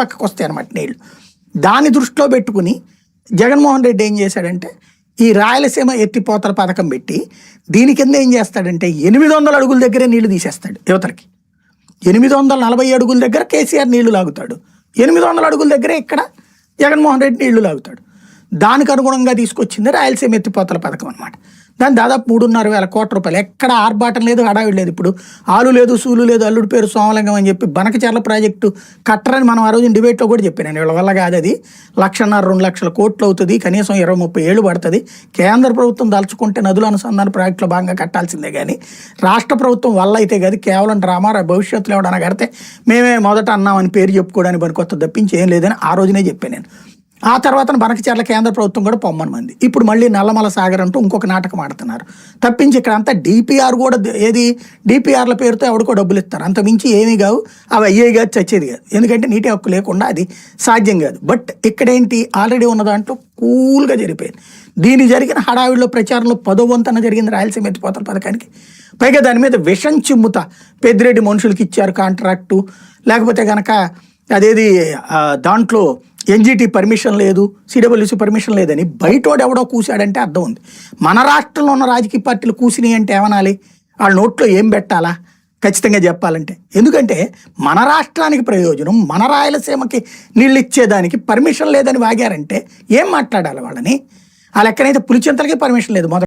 పక్కకు వస్తాయి అన్నమాట నీళ్లు. దాన్ని దృష్టిలో పెట్టుకుని జగన్మోహన్ రెడ్డి ఏం చేశాడంటే ఈ రాయలసీమ ఎత్తిపోతల పథకం పెట్టి దీని కింద ఏం చేస్తాడంటే 800 అడుగుల దగ్గరే నీళ్లు తీసేస్తాడు యువతలకి. 840 అడుగుల దగ్గర కేసీఆర్ నీళ్లు లాగుతాడు, 800 అడుగుల దగ్గరే ఇక్కడ జగన్మోహన్ రెడ్డి నీళ్లు లాగుతాడు. దానికి అనుగుణంగా తీసుకొచ్చింది రాయలసీమ ఎత్తిపోతల పథకం అనమాట. దాని దాదాపు 3,500 కోట్ల రూపాయలు. ఎక్కడ ఆర్భాటం లేదు, హడావిడి లేదు. ఇప్పుడు ఆలు లేదు, సూలు లేదు, అల్లుడి పేరు సోమలింగం అని చెప్పి బనకచర్ల ప్రాజెక్టు కట్టరని మనం ఆ రోజు డిబేట్లో కూడా చెప్పాను. వీళ్ళ వల్ల కాదు, అది 1,50,000-2 లక్షల కోట్లు అవుతుంది, కనీసం 20-30 ఏళ్ళు పడుతుంది. కేంద్ర ప్రభుత్వం దలుచుకుంటే నదుల అనుసంధాన ప్రాజెక్టులో భాగంగా కట్టాల్సిందే కానీ రాష్ట్ర ప్రభుత్వం వల్ల అయితే కాదు. కేవలం డ్రామా, భవిష్యత్తులో ఎవడన్నా కడితే మేమే మొదట అన్నామని పేరు చెప్పుకోవడానికి పనికొత్త తప్పించి ఏం లేదని ఆ రోజునే చెప్పాను నేను. ఆ తర్వాత బనకచర్ల కేంద్ర ప్రభుత్వం కూడా పొమ్మని మంది. ఇప్పుడు మళ్ళీ నల్లమల సాగర్ అంటూ ఇంకొక నాటకం ఆడుతున్నారు తప్పించి ఇక్కడ అంతా డిపిఆర్ కూడా ఏది డిపిఆర్ల పేరుతో ఎవడికో డబ్బులు ఇస్తారు, అంత మించి ఏమీ కావు. అవి అయ్యేవి కాదు, చచ్చేది కాదు. ఎందుకంటే నీటి హక్కు లేకుండా అది సాధ్యం కాదు. బట్ ఇక్కడేంటి ఆల్రెడీ ఉన్న దాంట్లో కూల్గా జరిగిపోయింది. దీని జరిగిన హడావిడిలో ప్రచారంలో 10వ వంతన జరిగింది రాయలసీమ ఎత్తిపోతల పథకానికి. పైగా దాని మీద విషం చిమ్ముత పెద్దిరెడ్డి మనుషులకి ఇచ్చారు కాంట్రాక్టు, లేకపోతే కనుక అదేది దాంట్లో ఎన్జిటి పర్మిషన్ లేదు, సిడబ్ల్యూసి పర్మిషన్ లేదని బయటోడు ఎవడో కూసాడంటే అర్థం ఉంది. మన రాష్ట్రంలో ఉన్న రాజకీయ పార్టీలు కూసినాయి అంటే ఏమనాలి? వాళ్ళ నోట్లో ఏం పెట్టాలా ఖచ్చితంగా చెప్పాలంటే? ఎందుకంటే మన రాష్ట్రానికి ప్రయోజనం, మన రాయలసీమకి నీళ్ళు ఇచ్చేదానికి పర్మిషన్ లేదని వాగారంటే ఏం మాట్లాడాలి వాళ్ళని? ఆ లెక్కనైతే పులిచింతలకి పర్మిషన్ లేదు మొదట.